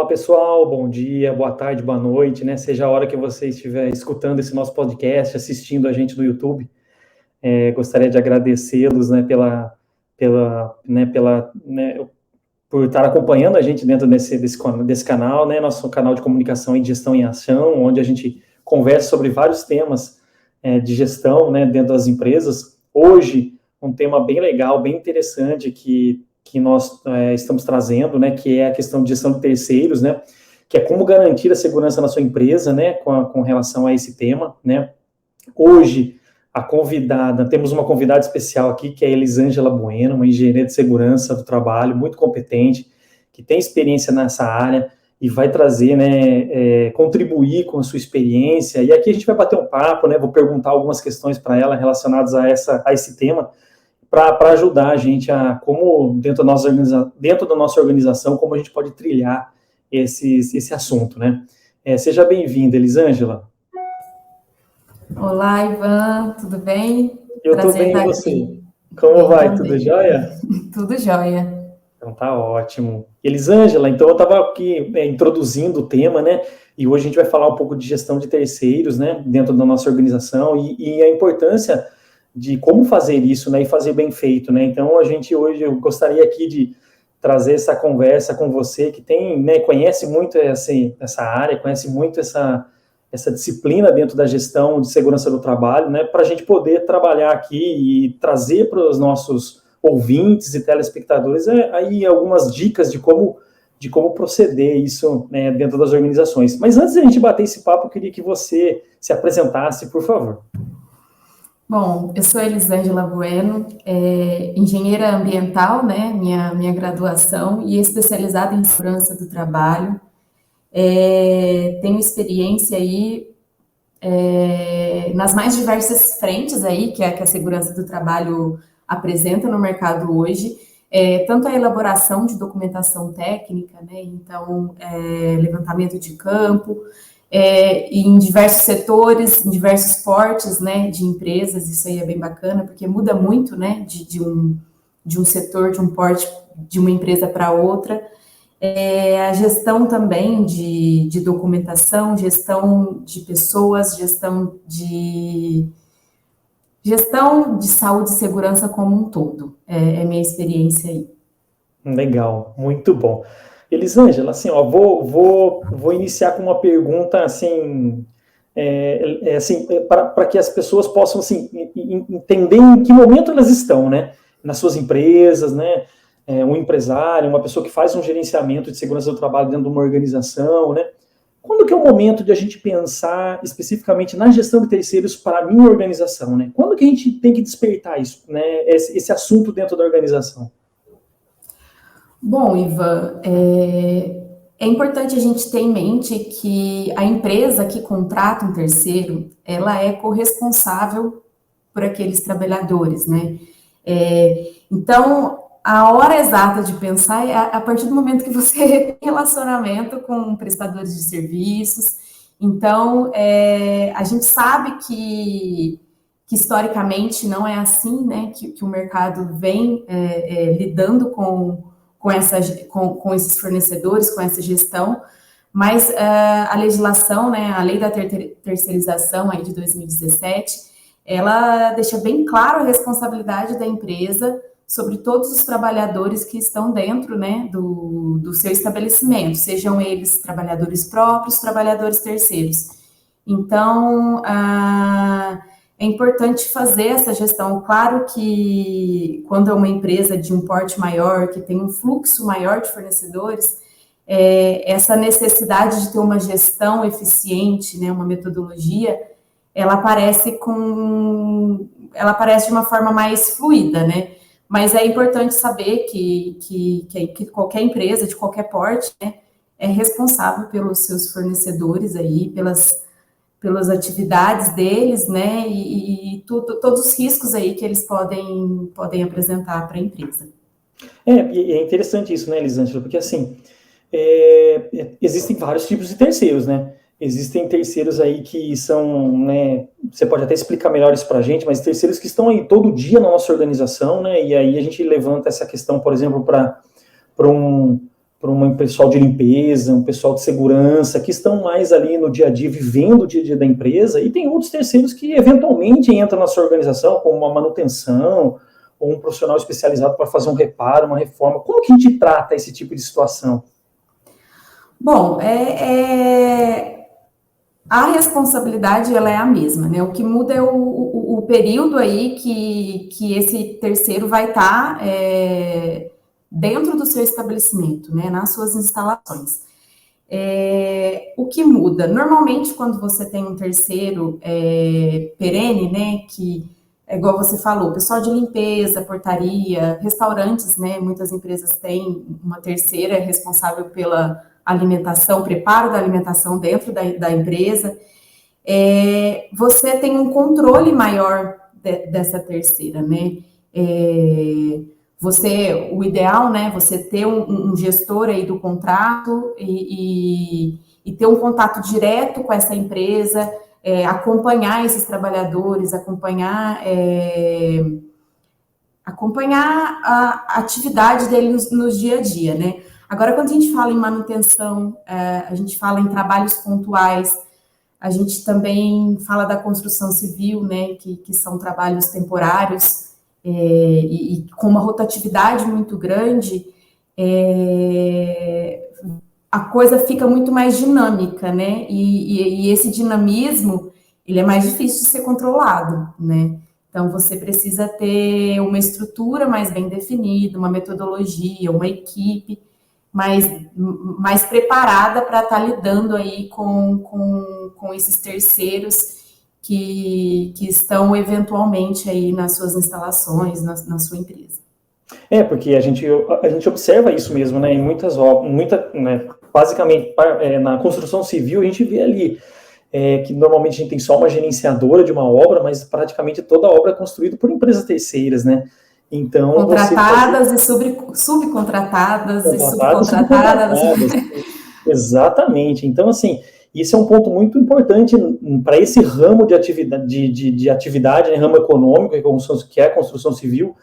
pessoal, bom dia, boa tarde, boa noite, né? Seja a hora que você estiver escutando esse nosso podcast, assistindo a gente no YouTube. Gostaria de agradecê-los, né, por estar acompanhando a gente dentro desse canal, né? Nosso canal de comunicação e de gestão em ação, onde a gente conversa sobre vários temas de gestão, né, dentro das empresas. Hoje, um tema bem legal, bem interessante que nós estamos trazendo, né, que é a questão de gestão de terceiros, né, que é como garantir a segurança na sua empresa, né, com relação a esse tema, né. Hoje, temos uma convidada especial aqui, que é a Elisângela Bueno, uma engenheira de segurança do trabalho, muito competente, que tem experiência nessa área e vai trazer, né, contribuir com a sua experiência. E aqui a gente vai bater um papo, né, vou perguntar algumas questões para ela relacionadas a esse tema, para ajudar a gente como dentro da nossa organização, como a gente pode trilhar esse assunto, né? Seja bem-vinda, Elisângela. Olá, Ivan, tudo bem? Eu estou bem, e você? Como vai? Também. Tudo jóia? Tudo jóia. Então tá ótimo. Elisângela, então eu estava aqui introduzindo o tema, né? E hoje a gente vai falar um pouco de gestão de terceiros, né? Dentro da nossa organização e a importância de como fazer isso, né, e fazer bem feito, né? Então, eu gostaria aqui de trazer essa conversa com você, que tem, né, conhece muito essa área, conhece muito essa disciplina dentro da gestão de segurança do trabalho, né, para a gente poder trabalhar aqui e trazer para os nossos ouvintes e telespectadores aí algumas dicas de como proceder isso, né, dentro das organizações. Mas antes de a gente bater esse papo, eu queria que você se apresentasse, por favor. Bom, eu sou Elisângela Bueno, engenheira ambiental, né, minha graduação, e especializada em segurança do trabalho. Tenho experiência aí nas mais diversas frentes aí que a segurança do trabalho apresenta no mercado hoje, tanto a elaboração de documentação técnica, né, então levantamento de campo, em diversos setores, em diversos portes, né, de empresas. Isso aí é bem bacana, porque muda muito, né, de um setor, de um porte, de uma empresa para outra. A gestão também de documentação, gestão de pessoas, gestão de saúde e segurança como um todo. É minha experiência aí. Legal, muito bom. Elisângela, assim, ó, vou iniciar com uma pergunta, assim, para que as pessoas possam, assim, entender em que momento elas estão, né, nas suas empresas, né, um empresário, uma pessoa que faz um gerenciamento de segurança do trabalho dentro de uma organização, né, quando que é o momento de a gente pensar especificamente na gestão de terceiros para a minha organização, né, quando que a gente tem que despertar isso, né, esse assunto dentro da organização? Bom, Ivan, é importante a gente ter em mente que a empresa que contrata um terceiro, ela é corresponsável por aqueles trabalhadores, né? Então, a hora exata de pensar é a partir do momento que você tem relacionamento com prestadores de serviços. Então, a gente sabe que historicamente não é assim, né? Que o mercado vem lidando com esses fornecedores, com essa gestão, mas a legislação, né, a lei da terceirização aí de 2017, ela deixa bem claro a responsabilidade da empresa sobre todos os trabalhadores que estão dentro, né, do seu estabelecimento, sejam eles trabalhadores próprios, trabalhadores terceiros. Então, é importante fazer essa gestão. Claro que quando é uma empresa de um porte maior, que tem um fluxo maior de fornecedores, essa necessidade de ter uma gestão eficiente, né, uma metodologia, ela aparece de uma forma mais fluida, né? Mas é importante saber que qualquer empresa de qualquer porte, né, é responsável pelos seus fornecedores aí, pelas atividades deles, né, e todos os riscos aí que eles podem apresentar para a empresa. E é interessante isso, né, Elisângela, porque assim, existem vários tipos de terceiros, né? Existem terceiros aí que são, né, você pode até explicar melhor isso para a gente, mas terceiros que estão aí todo dia na nossa organização, né, e aí a gente levanta essa questão, por exemplo, para um pessoal de limpeza, um pessoal de segurança, que estão mais ali no dia a dia, vivendo o dia a dia da empresa, e tem outros terceiros que eventualmente entram na sua organização, como uma manutenção, ou um profissional especializado para fazer um reparo, uma reforma. Como que a gente trata esse tipo de situação? Bom, a responsabilidade ela é a mesma, né? O que muda é o período aí que esse terceiro vai estar dentro do seu estabelecimento, né? Nas suas instalações. O que muda? Normalmente, quando você tem um terceiro perene, né? Que é igual você falou, pessoal de limpeza, portaria, restaurantes, né? Muitas empresas têm uma terceira responsável pela alimentação, preparo da alimentação dentro da empresa, você tem um controle maior dessa terceira, né? O ideal, né? Você ter um gestor aí do contrato e ter um contato direto com essa empresa, acompanhar esses trabalhadores, acompanhar a atividade deles nos dia a dia, né? Agora, quando a gente fala em manutenção, a gente fala em trabalhos pontuais, a gente também fala da construção civil, né, que são trabalhos temporários e com uma rotatividade muito grande, a coisa fica muito mais dinâmica, né, e esse dinamismo, ele é mais difícil de ser controlado, né. Então, você precisa ter uma estrutura mais bem definida, uma metodologia, uma equipe mais preparada para estar lidando aí com esses terceiros que estão eventualmente aí nas suas instalações, na sua empresa. Porque a gente observa isso mesmo, né? Em muitas obras, né, basicamente na construção civil, a gente vê ali que normalmente a gente tem só uma gerenciadora de uma obra, mas praticamente toda a obra é construída por empresas terceiras, né? Então, contratadas e subcontratadas e subcontratadas. Exatamente. Então, assim, isso é um ponto muito importante para esse ramo de atividade, né, ramo econômico, que é a construção civil,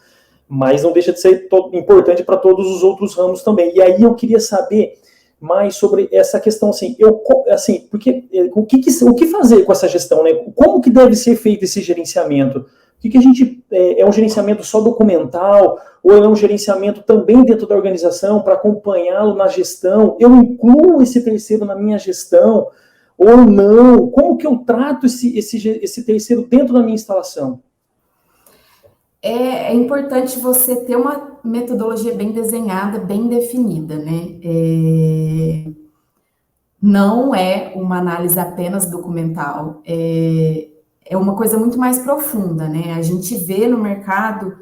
mas não deixa de ser importante para todos os outros ramos também. E aí eu queria saber mais sobre essa questão, porque o que fazer com essa gestão, né? Como que deve ser feito esse gerenciamento? O que a gente é um gerenciamento só documental ou é um gerenciamento também dentro da organização para acompanhá-lo na gestão? Eu incluo esse terceiro na minha gestão ou não? Como que eu trato esse terceiro dentro da minha instalação? É importante você ter uma metodologia bem desenhada, bem definida, né? Não é uma análise apenas documental, é uma coisa muito mais profunda, né? A gente vê no mercado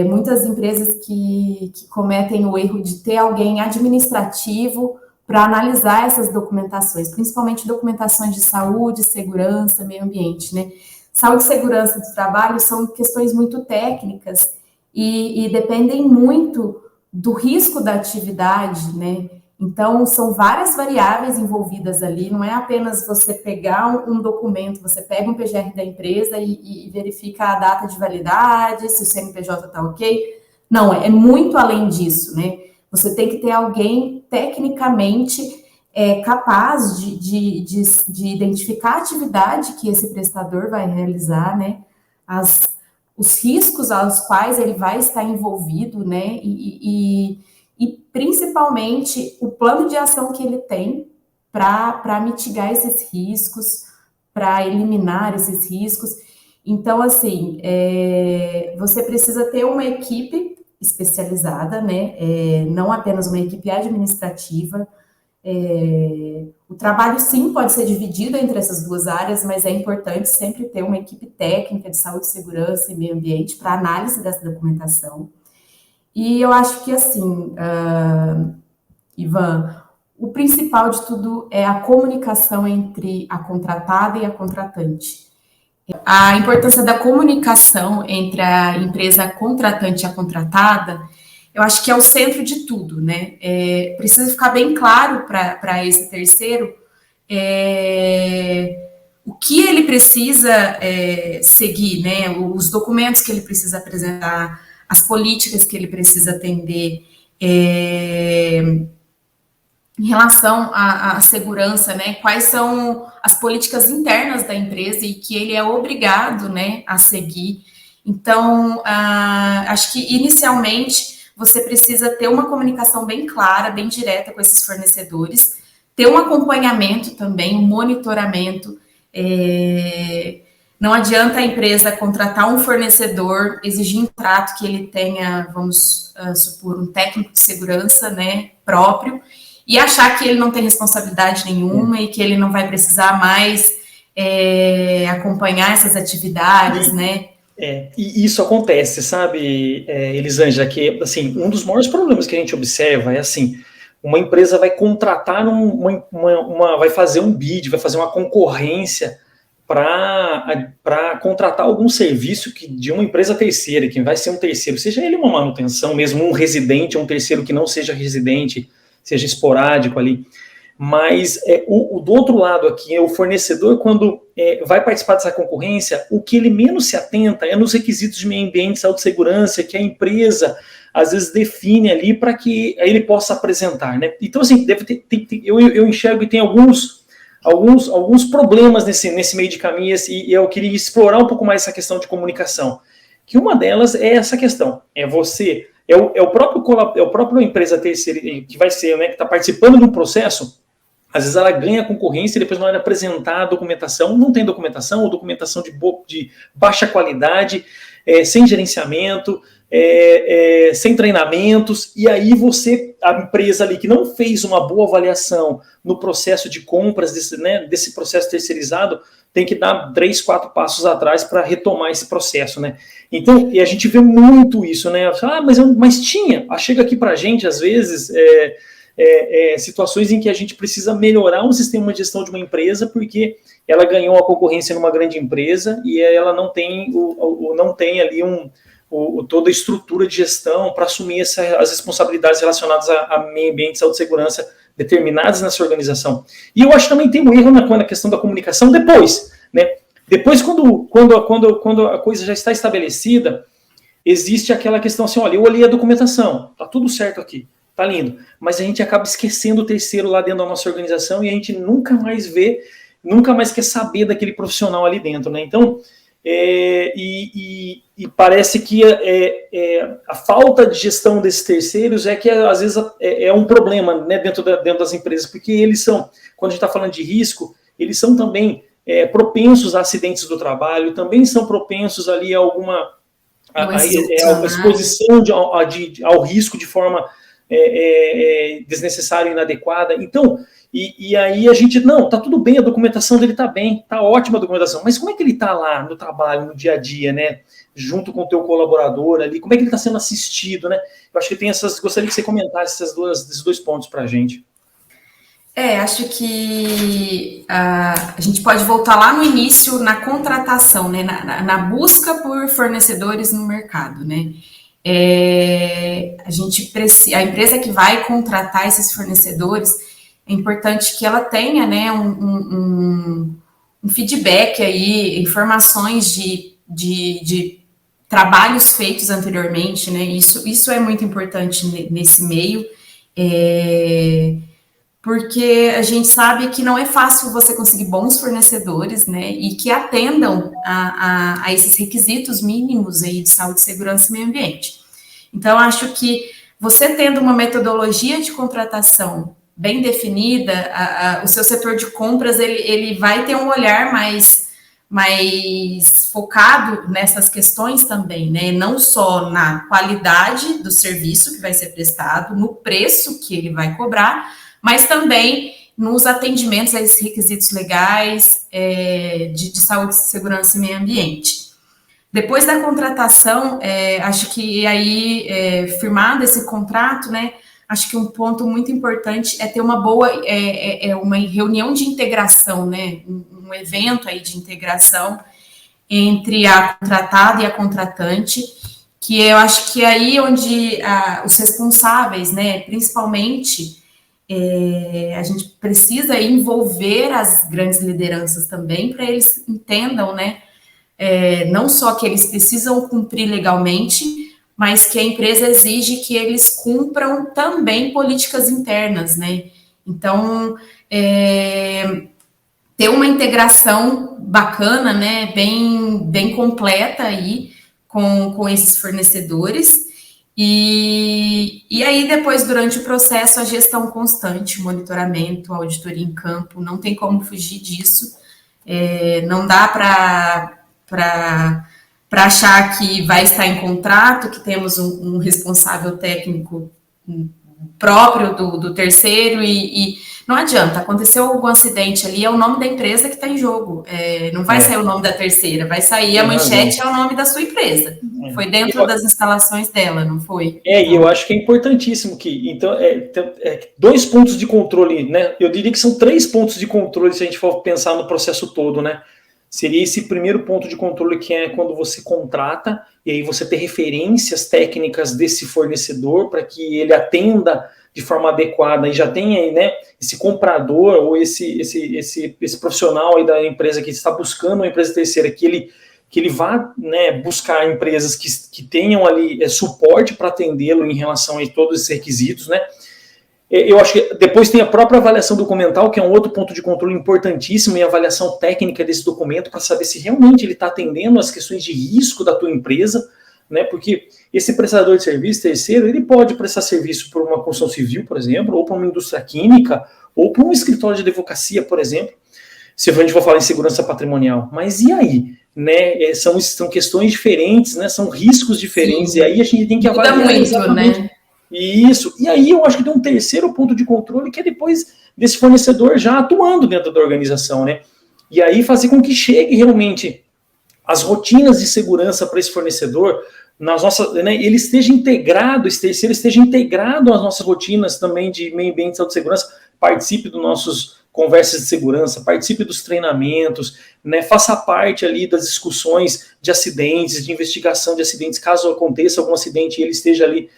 muitas empresas que cometem o erro de ter alguém administrativo para analisar essas documentações, principalmente documentações de saúde, segurança, meio ambiente, né? Saúde e segurança do trabalho são questões muito técnicas e dependem muito do risco da atividade, né? Então, são várias variáveis envolvidas ali, não é apenas você pegar um documento, você pega um PGR da empresa e verifica a data de validade, se o CNPJ está ok. Não, é muito além disso, né? Você tem que ter alguém tecnicamente capaz de identificar a atividade que esse prestador vai realizar, né? Os riscos aos quais ele vai estar envolvido, né? E principalmente o plano de ação que ele tem para mitigar esses riscos, para eliminar esses riscos. Então, assim, você precisa ter uma equipe especializada, né? Não apenas uma equipe administrativa. O trabalho, sim, pode ser dividido entre essas duas áreas, mas é importante sempre ter uma equipe técnica de saúde, segurança e meio ambiente para análise dessa documentação. E eu acho que, assim, Ivan, o principal de tudo é a comunicação entre a contratada e a contratante. A importância da comunicação entre a empresa contratante e a contratada, eu acho que é o centro de tudo, né? Precisa ficar bem claro para esse terceiro o que ele precisa seguir, né? Os documentos que ele precisa apresentar, as políticas que ele precisa atender, em relação à segurança, né? Quais são as políticas internas da empresa e que ele é obrigado, né, a seguir. Então, acho que inicialmente você precisa ter uma comunicação bem clara, bem direta com esses fornecedores, ter um acompanhamento também, um monitoramento. Não adianta a empresa contratar um fornecedor, exigir um trato que ele tenha, vamos supor, um técnico de segurança, né, próprio, e achar que ele não tem responsabilidade nenhuma e que ele não vai precisar mais acompanhar essas atividades, né? E isso acontece, sabe, Elisângela, que, assim, um dos maiores problemas que a gente observa é, assim, uma empresa vai contratar, vai fazer um bid, vai fazer uma concorrência para contratar algum serviço de uma empresa terceira, que vai ser um terceiro, seja ele uma manutenção mesmo, um residente, ou um terceiro que não seja residente, seja esporádico ali. Mas do outro lado aqui, o fornecedor, quando vai participar dessa concorrência, o que ele menos se atenta é nos requisitos de meio ambiente, saúde e segurança, que a empresa, às vezes, define ali para que ele possa apresentar, né? Então, assim, eu enxergo que tem alguns problemas nesse meio de caminho, e eu queria explorar um pouco mais essa questão de comunicação. Que uma delas é essa questão, é o próprio empresa terceira que vai ser, né, que está participando de um processo. Às vezes ela ganha a concorrência e depois na hora de apresentar a documentação, não tem documentação, ou documentação de baixa qualidade, sem gerenciamento, sem treinamentos, e aí a empresa ali que não fez uma boa avaliação no processo de compras desse processo terceirizado, tem que dar 3, 4 passos atrás para retomar esse processo, né? Então, e a gente vê muito isso, né? Mas tinha, chega aqui para a gente, às vezes, situações em que a gente precisa melhorar o sistema de gestão de uma empresa porque ela ganhou a concorrência numa grande empresa e ela não tem, não tem ali toda a estrutura de gestão para assumir as responsabilidades relacionadas a meio ambiente, saúde e segurança determinadas nessa organização. E eu acho que também tem um erro na questão da comunicação depois, né? Depois, quando a coisa já está estabelecida, existe aquela questão assim, olha, eu olhei a documentação, tá tudo certo aqui, tá lindo, mas a gente acaba esquecendo o terceiro lá dentro da nossa organização e a gente nunca mais quer saber daquele profissional ali dentro, né? Então, e parece que a falta de gestão desses terceiros que às vezes é um problema, né, dentro das empresas, porque eles são, quando a gente está falando de risco, eles são também propensos a acidentes do trabalho, também são propensos ali a a exposição ao risco de forma desnecessária e inadequada. Então, e aí a gente, não, tá tudo bem, a documentação dele tá bem, tá ótima a documentação, mas como é que ele tá lá no trabalho, no dia a dia, né, junto com o teu colaborador ali, como é que ele tá sendo assistido, né? Eu acho que gostaria que você comentasse esses dois pontos pra gente. Acho que a gente pode voltar lá no início, na contratação, né, na busca por fornecedores no mercado, né? A empresa que vai contratar esses fornecedores, é importante que ela tenha, né, um feedback aí, informações de trabalhos feitos anteriormente, né? Isso é muito importante nesse meio, porque a gente sabe que não é fácil você conseguir bons fornecedores, né, e que atendam a esses requisitos mínimos aí de saúde, segurança e meio ambiente. Então, acho que você tendo uma metodologia de contratação bem definida, o seu setor de compras, ele vai ter um olhar mais focado nessas questões também, né, não só na qualidade do serviço que vai ser prestado, no preço que ele vai cobrar, mas também nos atendimentos a esses requisitos legais de saúde, segurança e meio ambiente. Depois da contratação, acho que aí, firmado esse contrato, né, acho que um ponto muito importante é ter uma boa, uma reunião de integração, né, um evento aí de integração entre a contratada e a contratante, que eu acho que é aí onde os responsáveis, né, principalmente, a gente precisa envolver as grandes lideranças também, para eles entendam, né, não só que eles precisam cumprir legalmente, mas que a empresa exige que eles cumpram também políticas internas, né, Então, ter uma integração bacana, né, bem completa aí com esses fornecedores. E aí, depois, durante o processo, a gestão constante, monitoramento, auditoria em campo, não tem como fugir disso. Não dá para achar que vai estar em contrato, que temos um responsável técnico próprio do terceiro e não adianta, aconteceu algum acidente ali, é o nome da empresa que está em jogo, não vai sair o nome da terceira, vai sair a manchete, é o nome da sua empresa, foi dentro das instalações dela, não foi? E eu acho que é importantíssimo que, então, 2 pontos de controle, né, eu diria que são 3 pontos de controle se a gente for pensar no processo todo, né, seria esse primeiro ponto de controle que é quando você contrata, e aí você ter referências técnicas desse fornecedor para que ele atenda de forma adequada e já tenha aí, né, esse comprador ou esse profissional aí da empresa que está buscando uma empresa terceira, que ele vá, né, buscar empresas que tenham ali suporte para atendê-lo em relação a todos esses requisitos, né. Eu acho que depois tem a própria avaliação documental, que é um outro ponto de controle importantíssimo, e a avaliação técnica desse documento para saber se realmente ele está atendendo às questões de risco da tua empresa, né? Porque esse prestador de serviço terceiro, ele pode prestar serviço por uma construção civil, por exemplo, ou para uma indústria química, ou para um escritório de advocacia, por exemplo, se a gente for falar em segurança patrimonial. Mas e aí? Né? São questões diferentes, né? São riscos diferentes, Sim. E aí a gente tem que avaliar muito, exatamente. Né? Isso. E aí eu acho que tem um terceiro ponto de controle, que é depois desse fornecedor já atuando dentro da organização, né? E aí fazer com que chegue realmente as rotinas de segurança para esse fornecedor, né, ele esteja integrado, esse terceiro esteja integrado às nossas rotinas também de meio ambiente e saúde e segurança, participe dos nossos conversas de segurança, participe dos treinamentos, né, faça parte ali das discussões de acidentes, de investigação de acidentes, caso aconteça algum acidente e ele esteja ali,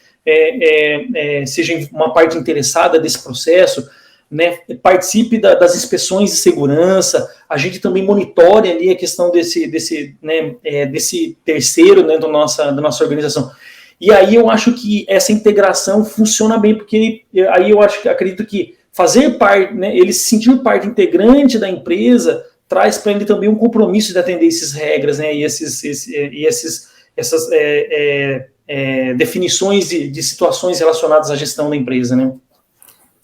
seja uma parte interessada desse processo, né, participe das inspeções de segurança, a gente também monitore ali a questão desse terceiro, né, da nossa organização. E aí eu acho que essa integração funciona bem, porque aí eu acredito que fazer parte, né, ele se sentir parte integrante da empresa traz para ele também um compromisso de atender essas regras, né, e essas definições de situações relacionadas à gestão da empresa, né?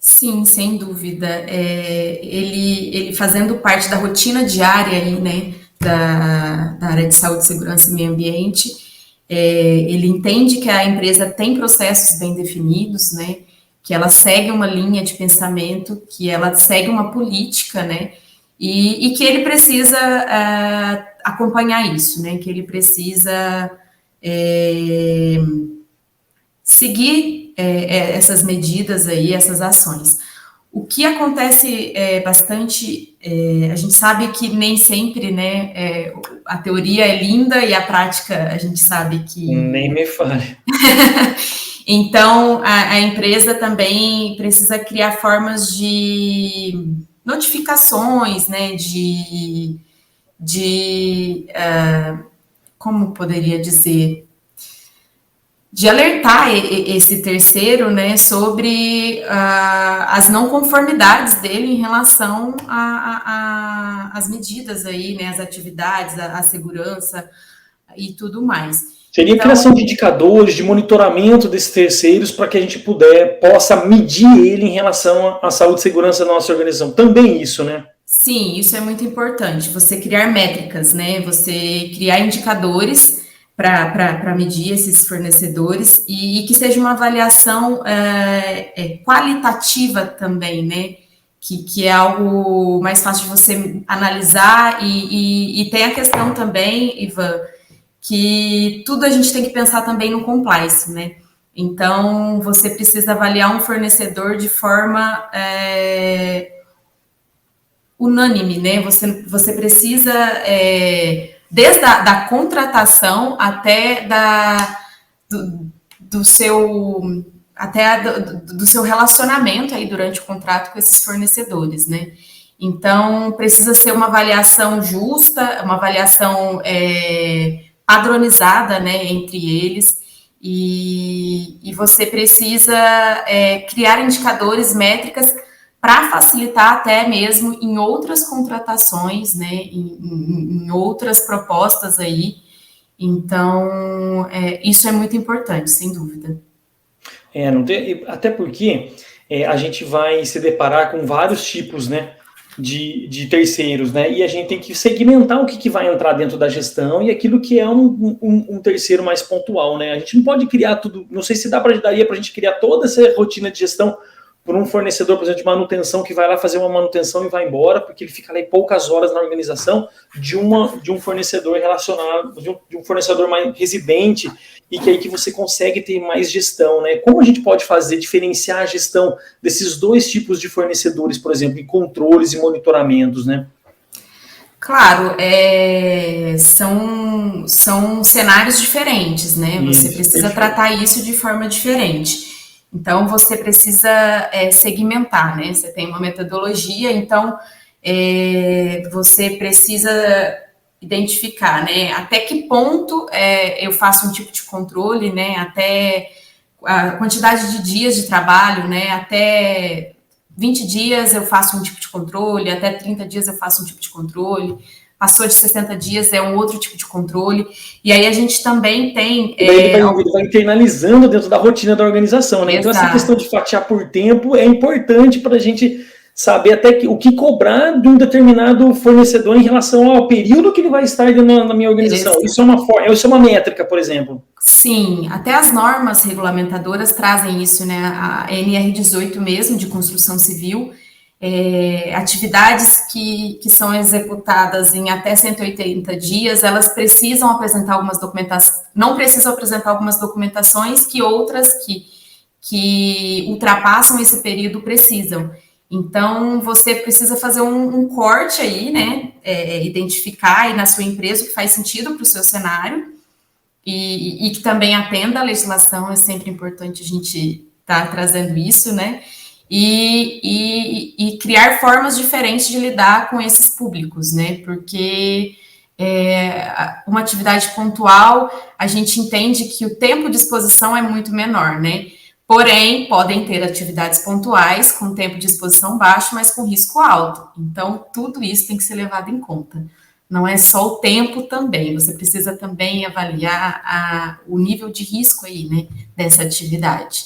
Sim, sem dúvida. Ele fazendo parte da rotina diária aí, né, da área de saúde, segurança e meio ambiente, ele entende que a empresa tem processos bem definidos, né, que ela segue uma linha de pensamento, que ela segue uma política, né, e que ele precisa acompanhar isso, né, que ele precisa seguir essas medidas aí, essas ações. O que acontece bastante, a gente sabe que nem sempre, né, a teoria é linda e a prática a gente sabe que... Nem me fale. Então, a empresa também precisa criar formas de notificações, né, como poderia dizer... de alertar esse terceiro, né, sobre as não conformidades dele em relação às medidas aí, né, as atividades, a segurança e tudo mais. Seria então, a criação de indicadores, de monitoramento desses terceiros para que a gente possa medir ele em relação à saúde e segurança da nossa organização. Também isso, né? Sim, isso é muito importante. Você criar métricas, né? Você criar indicadores para medir esses fornecedores e que seja uma avaliação qualitativa também, né? Que é algo mais fácil de você analisar e tem a questão também, Ivan, que tudo a gente tem que pensar também no compliance, né? Então, você precisa avaliar um fornecedor de forma unânime, né? Você precisa... desde a contratação até do seu relacionamento aí durante o contrato com esses fornecedores, né? Então, precisa ser uma avaliação justa, uma avaliação padronizada, né, entre eles, e você precisa criar indicadores, métricas, para facilitar até mesmo em outras contratações, né, em outras propostas aí. Então, isso é muito importante, sem dúvida. Até porque a gente vai se deparar com vários tipos, né, de terceiros, né, e a gente tem que segmentar o que vai entrar dentro da gestão e aquilo que é um terceiro mais pontual, né. A gente não pode criar tudo, não sei se daria para a gente criar toda essa rotina de gestão por um fornecedor, por exemplo, de manutenção, que vai lá fazer uma manutenção e vai embora, porque ele fica ali poucas horas na organização de um fornecedor relacionado, de um fornecedor mais residente, e que aí que você consegue ter mais gestão, né? Como a gente pode diferenciar a gestão desses dois tipos de fornecedores, por exemplo, em controles e monitoramentos, né? Claro, são cenários diferentes, né? Você precisa tratar isso de forma diferente. Então, você precisa segmentar, né? Você tem uma metodologia, então você precisa identificar, né? Até que ponto eu faço um tipo de controle, né? Até a quantidade de dias de trabalho, né? Até 20 dias eu faço um tipo de controle, até 30 dias eu faço um tipo de controle, passou de 60 dias é um outro tipo de controle, e aí a gente também tem... Ele vai internalizando dentro da rotina da organização, né? Exato. Então essa questão de fatiar por tempo é importante para a gente saber até o que cobrar de um determinado fornecedor em relação ao período que ele vai estar na minha organização. Isso é uma métrica, por exemplo. Sim, até as normas regulamentadoras trazem isso, né? A NR18 mesmo, de construção civil, atividades que são executadas em até 180 dias, elas precisam apresentar algumas documentações, não precisam apresentar algumas documentações que outras que ultrapassam esse período precisam. Então, você precisa fazer um corte aí, né? Identificar aí na sua empresa o que faz sentido para o seu cenário e que também atenda à legislação, é sempre importante a gente estar trazendo isso, né? E criar formas diferentes de lidar com esses públicos, né? Porque uma atividade pontual, a gente entende que o tempo de exposição é muito menor, né? Porém, podem ter atividades pontuais com tempo de exposição baixo, mas com risco alto. Então, tudo isso tem que ser levado em conta. Não é só o tempo também, você precisa também avaliar o nível de risco aí, né, dessa atividade.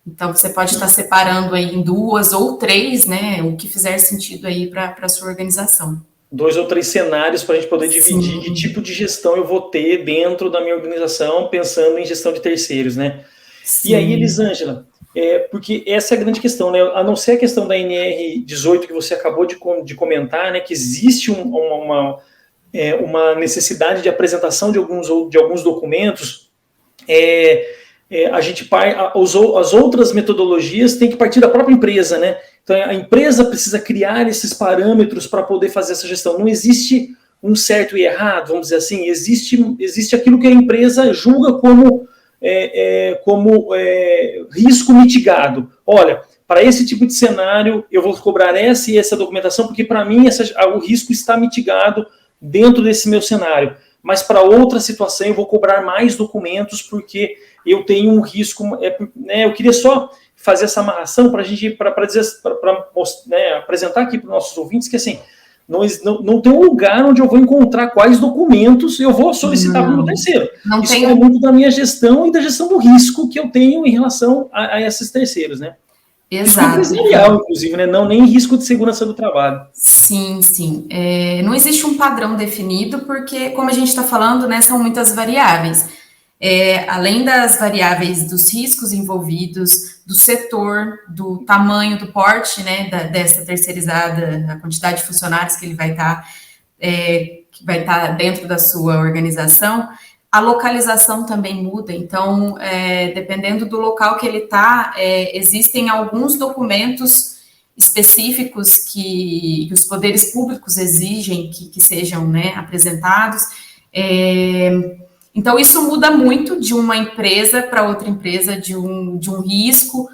Então, você pode estar separando aí em 2 ou 3, né, o que fizer sentido aí para a sua organização. 2 ou 3 cenários para a gente poder dividir que tipo de gestão eu vou ter dentro da minha organização, pensando em gestão de terceiros, né? Sim. E aí, Elisângela, porque essa é a grande questão, né? A não ser a questão da NR18 que você acabou de comentar, né? Que existe uma necessidade de apresentação de alguns documentos, as outras metodologias têm que partir da própria empresa, né? Então, a empresa precisa criar esses parâmetros para poder fazer essa gestão. Não existe um certo e errado, vamos dizer assim, existe aquilo que a empresa julga como risco mitigado. Olha, para esse tipo de cenário, eu vou cobrar essa e essa documentação, porque para mim o risco está mitigado dentro desse meu cenário. Mas para outra situação, eu vou cobrar mais documentos, porque eu tenho um risco. Eu queria só fazer essa amarração para a gente, para apresentar aqui para os nossos ouvintes que assim, não tem um lugar onde eu vou encontrar quais documentos eu vou solicitar para o meu terceiro. Isso é muito da minha gestão e da gestão do risco que eu tenho em relação a esses terceiros, né? Exato. Risco empresarial, inclusive, né? Não nem risco de segurança do trabalho. Sim, sim. Não existe um padrão definido, porque, como a gente está falando, né, são muitas variáveis. Além das variáveis dos riscos envolvidos, do setor, do tamanho, do porte, né, dessa terceirizada, a quantidade de funcionários que ele vai estar dentro da sua organização, a localização também muda. Então, dependendo do local que ele está, existem alguns documentos específicos que os poderes públicos exigem que sejam, né, apresentados. Então, isso muda muito de uma empresa para outra empresa, de um risco.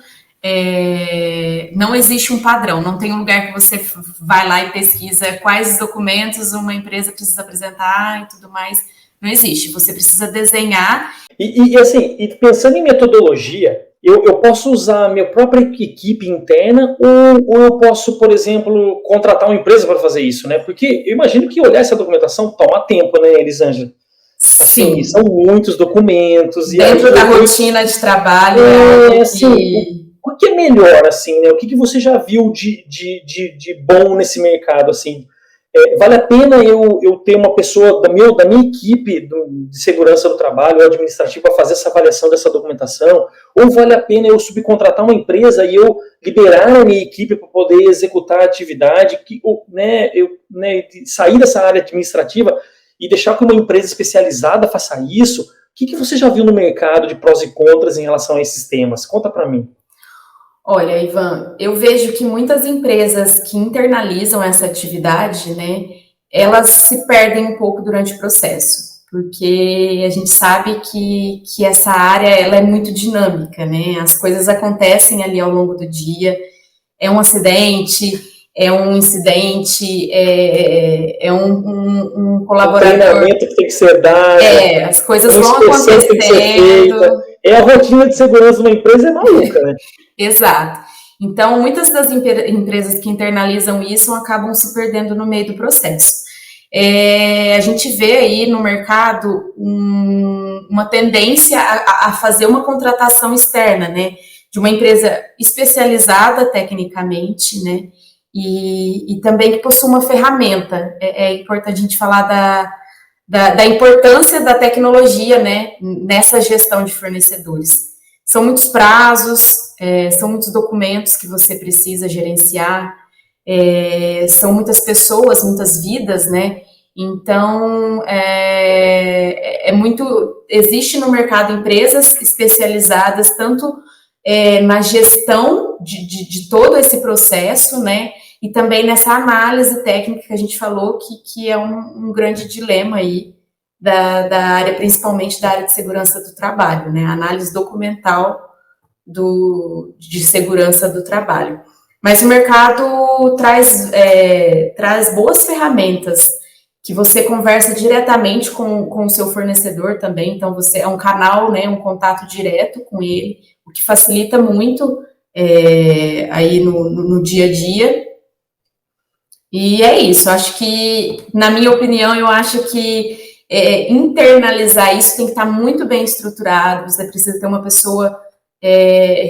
Não existe um padrão, não tem um lugar que você vai lá e pesquisa quais documentos uma empresa precisa apresentar e tudo mais. Não existe, você precisa desenhar. E assim, pensando em metodologia, eu posso usar a minha própria equipe interna ou eu posso, por exemplo, contratar uma empresa para fazer isso, né? Porque eu imagino que olhar essa documentação toma tempo, né, Elisângela? Assim, Sim. são muitos documentos. Dentro da rotina de trabalho assim, o que é melhor, assim, né? O que você já viu de bom nesse mercado, assim? Vale a pena eu ter uma pessoa da minha equipe de segurança do trabalho, administrativo, para fazer essa avaliação dessa documentação? Ou vale a pena eu subcontratar uma empresa e eu liberar a minha equipe para poder executar a atividade, sair dessa área administrativa e deixar que uma empresa especializada faça isso? O que você já viu no mercado de prós e contras em relação a esses temas? Conta para mim. Olha, Ivan, eu vejo que muitas empresas que internalizam essa atividade, né, elas se perdem um pouco durante o processo, porque a gente sabe que essa área ela é muito dinâmica, né? As coisas acontecem ali ao longo do dia, é um acidente, é um incidente, é um colaborador. O treinamento que tem que ser dado. As coisas vão acontecendo. A rotina de segurança de uma empresa é maluca, né? Exato. Então, muitas das empresas que internalizam isso acabam se perdendo no meio do processo. A gente vê aí no mercado uma tendência a fazer uma contratação externa, né? De uma empresa especializada tecnicamente, né? E também que possua uma ferramenta. É importante a gente falar da importância da tecnologia, né? Nessa gestão de fornecedores. São muitos prazos, são muitos documentos que você precisa gerenciar, são muitas pessoas, muitas vidas, né? Então, existe no mercado empresas especializadas tanto na gestão de todo esse processo, né? E também nessa análise técnica que a gente falou, que é um grande dilema aí, da área, principalmente da área de segurança do trabalho, né? A análise documental de segurança do trabalho. Mas o mercado traz boas ferramentas, que você conversa diretamente com o seu fornecedor também, então você é um canal, né, um contato direto com ele, o que facilita muito aí no dia a dia. E é isso, acho que, na minha opinião, eu acho que internalizar isso tem que estar muito bem estruturado, você precisa ter uma pessoa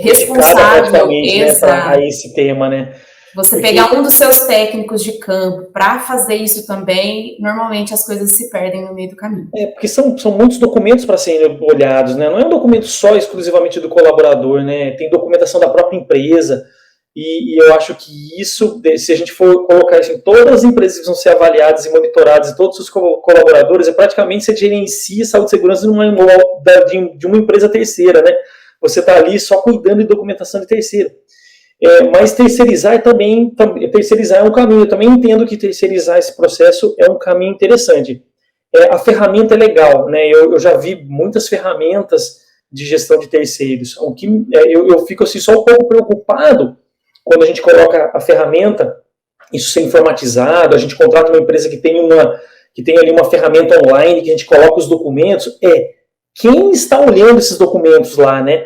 responsável, né, para esse tema, né? Você pegar um dos seus técnicos de campo para fazer isso também, normalmente as coisas se perdem no meio do caminho. Porque são muitos documentos para serem olhados, né? Não é um documento só exclusivamente do colaborador, né? Tem documentação da própria empresa. E eu acho que isso, se a gente for colocar isso em todas as empresas que vão ser avaliadas e monitoradas, e todos os colaboradores, praticamente você gerencia saúde e segurança de uma empresa terceira, né? Você está ali só cuidando de documentação de terceiro. Mas terceirizar é um caminho. Eu também entendo que terceirizar esse processo é um caminho interessante. A ferramenta é legal, né? Eu já vi muitas ferramentas de gestão de terceiros. Eu fico assim, só um pouco preocupado quando a gente coloca a ferramenta, isso ser informatizado, a gente contrata uma empresa que tem ali uma ferramenta online, que a gente coloca os documentos. Quem está olhando esses documentos lá, né?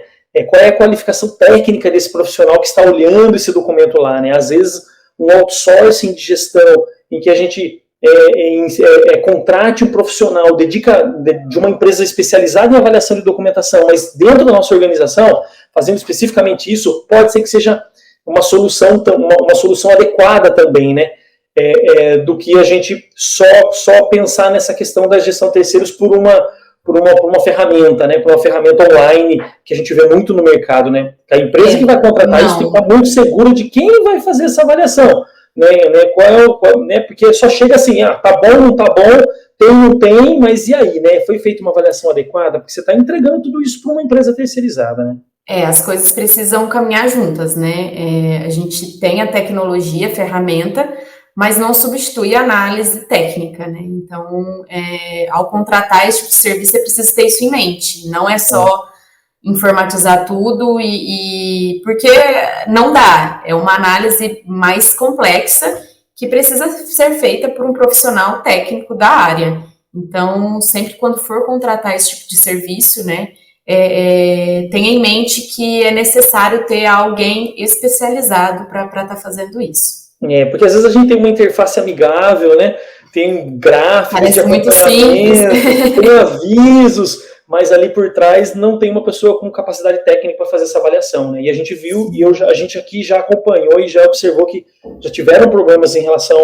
Qual é a qualificação técnica desse profissional que está olhando esse documento lá, né? Às vezes, um outsourcing de gestão em que a gente contrate um profissional, de uma empresa especializada em avaliação de documentação, mas dentro da nossa organização, fazendo especificamente isso, pode ser que seja uma solução adequada também, né? Do que a gente só pensar nessa questão da gestão de terceiros por uma ferramenta, né? Por uma ferramenta online que a gente vê muito no mercado, né? A empresa que vai contratar isso tem que estar muito segura de quem vai fazer essa avaliação, né? Porque só chega assim, tá bom, não tá bom, tem, não tem, mas e aí, né? Foi feita uma avaliação adequada? Porque você está entregando tudo isso para uma empresa terceirizada, né? As coisas precisam caminhar juntas, né? A gente tem a tecnologia, a ferramenta, mas não substitui a análise técnica, né? Então, ao contratar esse tipo de serviço, você precisa ter isso em mente. Não é só informatizar tudo porque não dá. É uma análise mais complexa que precisa ser feita por um profissional técnico da área. Então, sempre quando for contratar esse tipo de serviço, né? tenha em mente que é necessário ter alguém especializado para estar fazendo isso. Porque às vezes a gente tem uma interface amigável, né? Tem gráficos Parece de acompanhamento, tem avisos, mas ali por trás não tem uma pessoa com capacidade técnica para fazer essa avaliação, né? E a gente viu, a gente aqui já acompanhou e já observou que já tiveram problemas em relação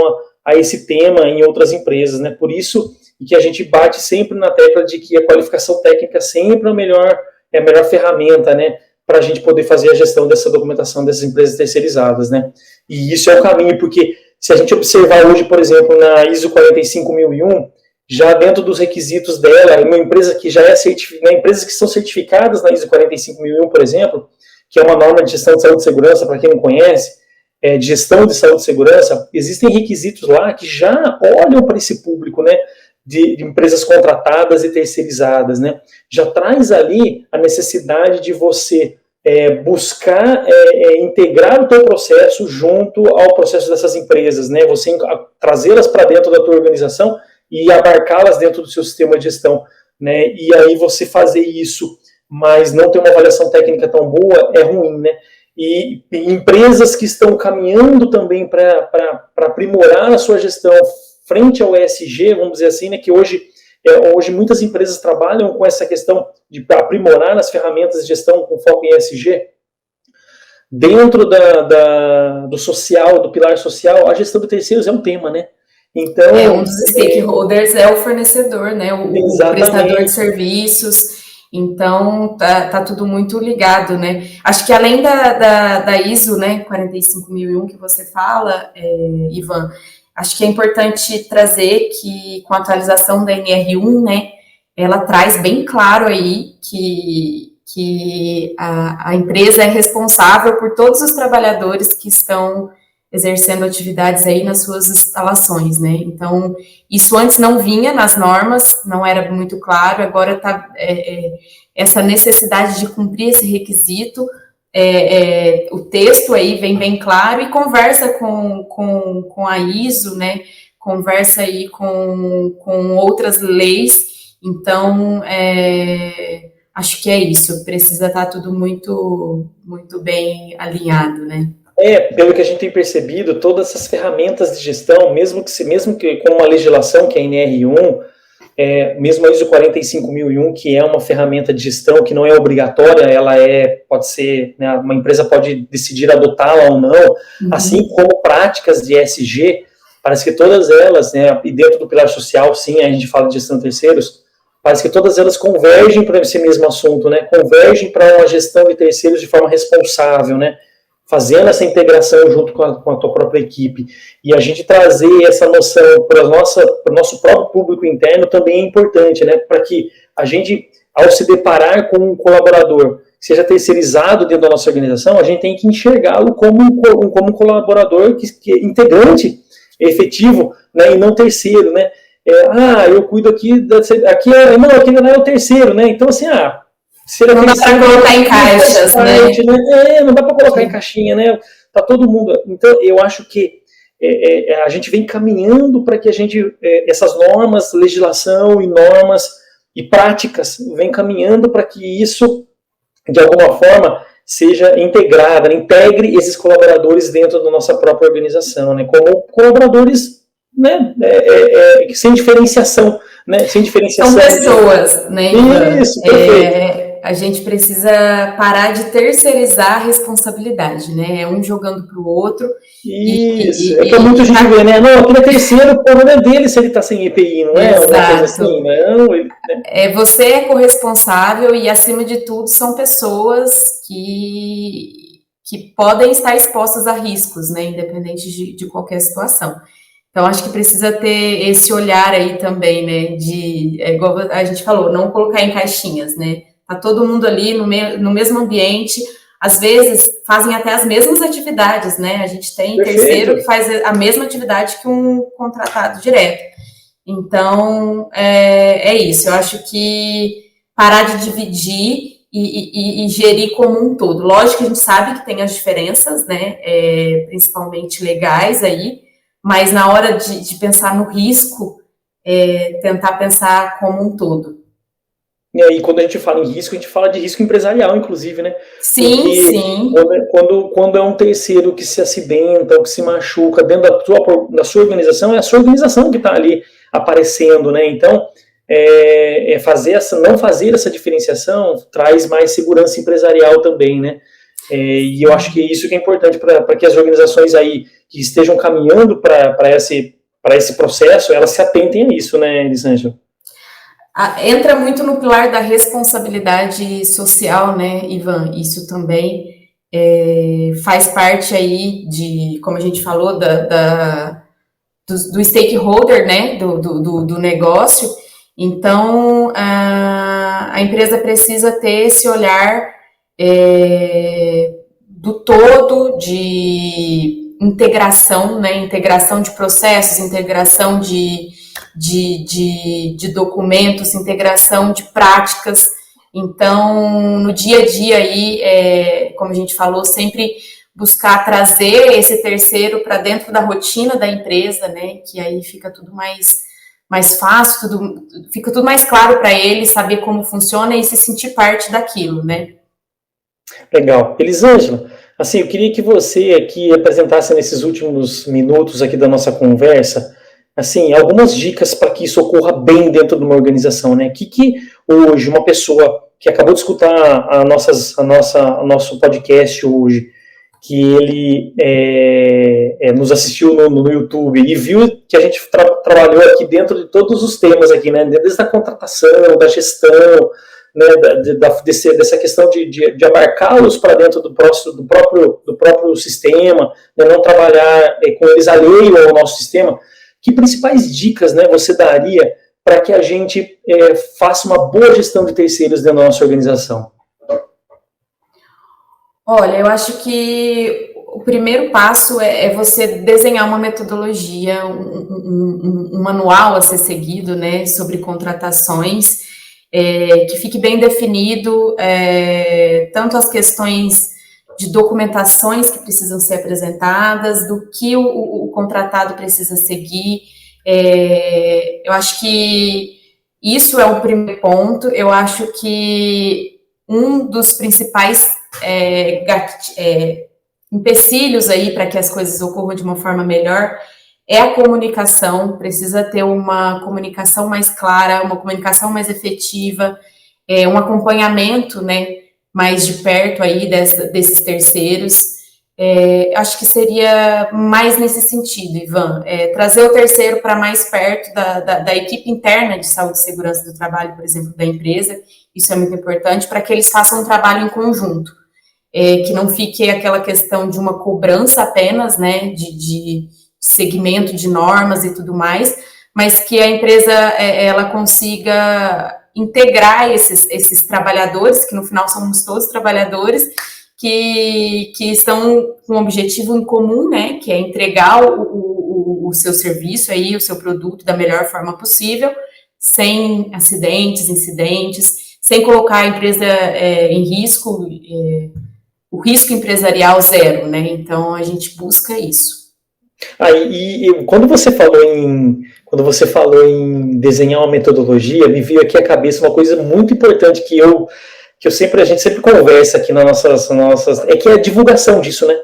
a esse tema em outras empresas, né? Por isso que a gente bate sempre na tecla de que a qualificação técnica sempre é a melhor ferramenta, né? Para a gente poder fazer a gestão dessa documentação dessas empresas terceirizadas, né? E isso é o caminho, porque se a gente observar hoje, por exemplo, na ISO 45001, já dentro dos requisitos dela, uma empresa que já é certificada, empresas que são certificadas na ISO 45001, por exemplo, que é uma norma de gestão de saúde e segurança, para quem não conhece, de gestão de saúde e segurança, existem requisitos lá que já olham para esse público, né? De empresas contratadas e terceirizadas, né? Já traz ali a necessidade de você buscar integrar o teu processo junto ao processo dessas empresas, né? Você trazê-las para dentro da tua organização e abarcá-las dentro do seu sistema de gestão, né? E aí você fazer isso, mas não ter uma avaliação técnica tão boa, é ruim, né? E empresas que estão caminhando também para aprimorar a sua gestão frente ao ESG, vamos dizer assim, né, que hoje muitas empresas trabalham com essa questão de aprimorar as ferramentas de gestão com foco em ESG. Dentro do social, do pilar social, a gestão de terceiros é um tema, né? Então, um dos stakeholders é o fornecedor, né? O prestador de serviços. Então, tá tudo muito ligado, né? Acho que além da ISO, né, 45001 que você fala, Ivan, acho que é importante trazer que, com a atualização da NR1, né, ela traz bem claro aí que a empresa é responsável por todos os trabalhadores que estão exercendo atividades aí nas suas instalações, né? Então, isso antes não vinha nas normas, não era muito claro, agora está essa necessidade de cumprir esse requisito. O texto aí vem bem claro e conversa com a ISO, né? Conversa aí com outras leis. Então, acho que é isso. Precisa estar tudo muito, muito bem alinhado, né? Pelo que a gente tem percebido, todas essas ferramentas de gestão, mesmo que com uma legislação que é a NR1, mesmo a ISO 45001, que é uma ferramenta de gestão que não é obrigatória, ela pode ser, né, uma empresa pode decidir adotá-la ou não, assim como práticas de ESG, parece que todas elas, né, e dentro do pilar social, sim, a gente fala de gestão de terceiros, parece que todas elas convergem para esse mesmo assunto, né, convergem para uma gestão de terceiros de forma responsável, né, fazendo essa integração junto com a tua própria equipe. E a gente trazer essa noção para o nosso próprio público interno também é importante, né? Para que a gente, ao se deparar com um colaborador que seja terceirizado dentro da nossa organização, a gente tem que enxergá-lo como um colaborador que é integrante, efetivo, né? E não terceiro, né? Eu cuido aqui aqui não é o terceiro, né? Então, assim, não dá para colocar em caixas, né? Não dá para colocar em caixinha, né? Tá todo mundo. Então, eu acho que a gente vem caminhando para que a gente, essas normas, legislação e normas e práticas, vem caminhando para que isso, de alguma forma, seja integrada, integre esses colaboradores dentro da nossa própria organização, né? Como colaboradores, né? Sem diferenciação, né? Sem diferenciação. São pessoas, né? Isso, perfeito. A gente precisa parar de terceirizar a responsabilidade, né? Um jogando para o outro. Isso, é que muita gente vê, né? Não, aquele é terceiro, o problema é dele se ele está sem EPI, não é? Exato. Uma coisa assim, não, né? Você é corresponsável e, acima de tudo, são pessoas que podem estar expostas a riscos, né? Independente de qualquer situação. Então, acho que precisa ter esse olhar aí também, né? Igual a gente falou, não colocar em caixinhas, né? Tá todo mundo ali no mesmo ambiente, às vezes fazem até as mesmas atividades, né? A gente tem terceiro que faz a mesma atividade que um contratado direto. Então, é isso. Eu acho que parar de dividir e gerir como um todo. Lógico que a gente sabe que tem as diferenças, né? Principalmente legais aí, mas na hora de pensar no risco, tentar pensar como um todo. E aí, quando a gente fala em risco, a gente fala de risco empresarial, inclusive, né? Sim, Porque sim. quando é um terceiro que se acidenta ou que se machuca dentro da sua organização, é a sua organização que está ali aparecendo, né? Então, não fazer essa diferenciação traz mais segurança empresarial também, né? E eu acho que é isso que é importante para que as organizações aí que estejam caminhando para esse processo, elas se atentem a isso, né, Elisângela? Entra muito no pilar da responsabilidade social, né, Ivan? Isso também faz parte aí de, como a gente falou, do stakeholder, né, do negócio. Então, a empresa precisa ter esse olhar do todo de integração, né, integração de processos, integração de documentos, integração de práticas. Então, no dia a dia aí, como a gente falou, sempre buscar trazer esse terceiro para dentro da rotina da empresa, né? Que aí fica tudo mais fácil, fica tudo mais claro para ele, saber como funciona e se sentir parte daquilo, né? Legal. Elisângela, assim, eu queria que você aqui apresentasse nesses últimos minutos aqui da nossa conversa, assim, algumas dicas para que isso ocorra bem dentro de uma organização, né? Que hoje uma pessoa que acabou de escutar o nosso podcast hoje, que ele nos assistiu no YouTube e viu que a gente trabalhou aqui dentro de todos os temas aqui, né? Desde a contratação, da gestão, né, dessa questão de abarcá-los para dentro do próprio sistema, né, não trabalhar com eles alheio ao nosso sistema. Que principais dicas, né, você daria para que a gente faça uma boa gestão de terceiros dentro da nossa organização? Olha, eu acho que o primeiro passo é você desenhar uma metodologia, um manual a ser seguido, né, sobre contratações, que fique bem definido, tanto as questões de documentações que precisam ser apresentadas, do que o contratado precisa seguir. Eu acho que isso é o primeiro ponto. Eu acho que um dos principais empecilhos aí para que as coisas ocorram de uma forma melhor é a comunicação. Precisa ter uma comunicação mais clara, uma comunicação mais efetiva, um acompanhamento, né, mais de perto aí desses terceiros. Acho que seria mais nesse sentido, Ivan, trazer o terceiro para mais perto da equipe interna de saúde e segurança do trabalho, por exemplo, da empresa. Isso é muito importante para que eles façam um trabalho em conjunto, que não fique aquela questão de uma cobrança apenas, né, de segmento de normas e tudo mais, mas que a empresa ela consiga integrar esses trabalhadores, que no final somos todos trabalhadores, que estão com um objetivo em comum, né, que é entregar o seu serviço aí, o seu produto da melhor forma possível, sem acidentes, incidentes, sem colocar a empresa em risco, o risco empresarial zero, né? Então a gente busca isso. E quando você falou em desenhar uma metodologia, me veio aqui à cabeça uma coisa muito importante que a gente sempre conversa aqui nas nossas, que é a divulgação disso, né?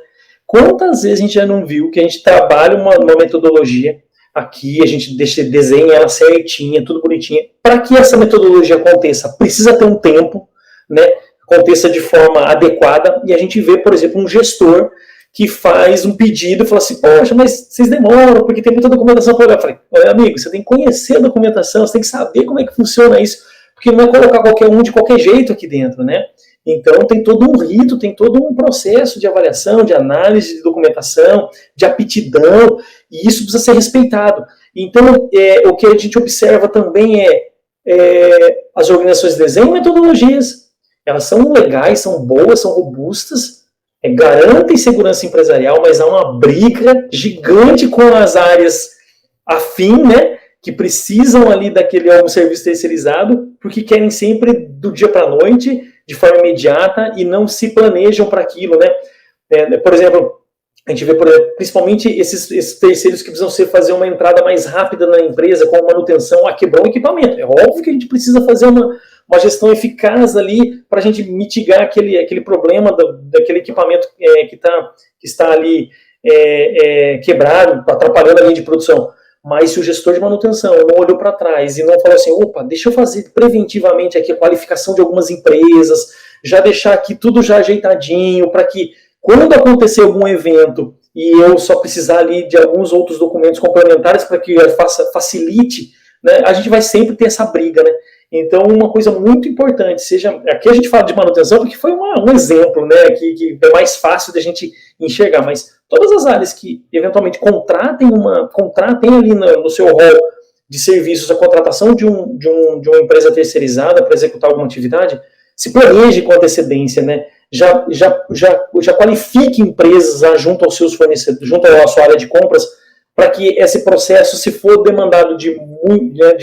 Quantas vezes a gente já não viu que a gente trabalha uma metodologia aqui, a gente desenha ela certinha, tudo bonitinha. Para que essa metodologia aconteça, precisa ter um tempo, né? Aconteça de forma adequada, e a gente vê, por exemplo, um gestor que faz um pedido e fala assim, poxa, mas vocês demoram, porque tem muita documentação para olhar. Eu falei, olha, amigo, você tem que conhecer a documentação, você tem que saber como é que funciona isso, porque não é colocar qualquer um de qualquer jeito aqui dentro, né? Então tem todo um rito, tem todo um processo de avaliação, de análise de documentação, de aptidão, e isso precisa ser respeitado. Então, o que a gente observa também as organizações desenham metodologias, elas são legais, são boas, são robustas, garantem segurança empresarial, mas há uma briga gigante com as áreas afim, né, que precisam ali daquele serviço terceirizado, porque querem sempre do dia para a noite, de forma imediata, e não se planejam para aquilo, né? Por exemplo, a gente vê, principalmente esses terceiros que precisam fazer uma entrada mais rápida na empresa, com manutenção, quebrou um equipamento. É óbvio que a gente precisa fazer uma uma gestão eficaz ali para a gente mitigar aquele problema daquele equipamento que está ali quebrado, atrapalhando a linha de produção. Mas se o gestor de manutenção não olhou para trás e não falou assim, opa, deixa eu fazer preventivamente aqui a qualificação de algumas empresas, já deixar aqui tudo já ajeitadinho, para que quando acontecer algum evento e eu só precisar ali de alguns outros documentos complementares para que facilite, né, a gente vai sempre ter essa briga, né? Então, uma coisa muito importante, aqui a gente fala de manutenção porque foi um exemplo, né, que é mais fácil da gente enxergar, mas todas as áreas que eventualmente contratem ali no seu rol de serviços a contratação de uma empresa terceirizada para executar alguma atividade, se planeje com antecedência, né? Já qualifique empresas junto aos seus fornecedores, junto à sua área de compras, para que esse processo, se for demandado de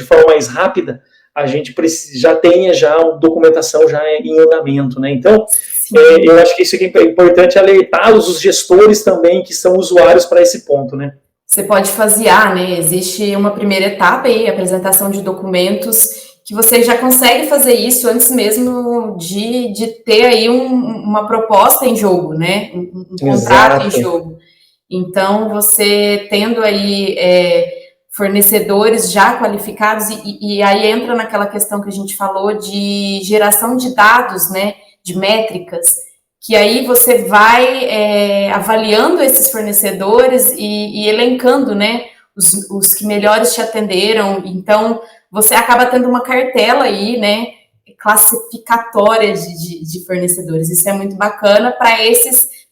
forma mais rápida, a gente já tenha uma documentação já em andamento, né? Então, eu acho que isso aqui é importante alertar os gestores também que são usuários para esse ponto, né? Você pode fasear, né? Existe uma primeira etapa aí, apresentação de documentos, que você já consegue fazer isso antes mesmo de ter aí uma proposta em jogo, né? Um contrato em jogo. Então, você tendo aí fornecedores já qualificados, e aí entra naquela questão que a gente falou de geração de dados, né? De métricas, que aí você vai avaliando esses fornecedores e elencando, né? Os que melhores te atenderam. Então, você acaba tendo uma cartela aí, né, classificatória de fornecedores. Isso é muito bacana para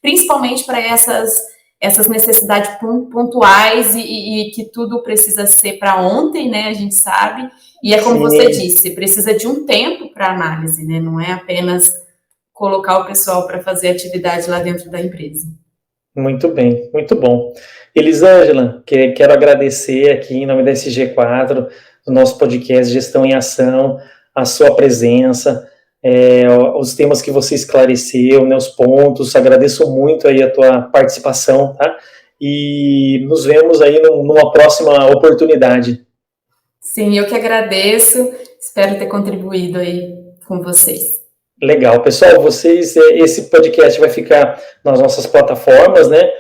principalmente para essas necessidades pontuais e que tudo precisa ser para ontem, né, a gente sabe. E é como você disse, precisa de um tempo para análise, né, não é apenas colocar o pessoal para fazer atividade lá dentro da empresa. Muito bem, muito bom. Elisângela, quero agradecer aqui em nome da SG4, do nosso podcast Gestão em Ação, a sua presença, os temas que você esclareceu, né, os pontos, agradeço muito aí a tua participação, tá? E nos vemos aí numa próxima oportunidade. Sim, eu que agradeço, espero ter contribuído aí com vocês. Legal, pessoal, esse podcast vai ficar nas nossas plataformas, né,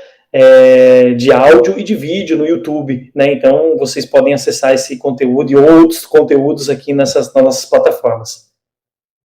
de áudio e de vídeo no YouTube, né, então vocês podem acessar esse conteúdo e outros conteúdos aqui nas nossas plataformas.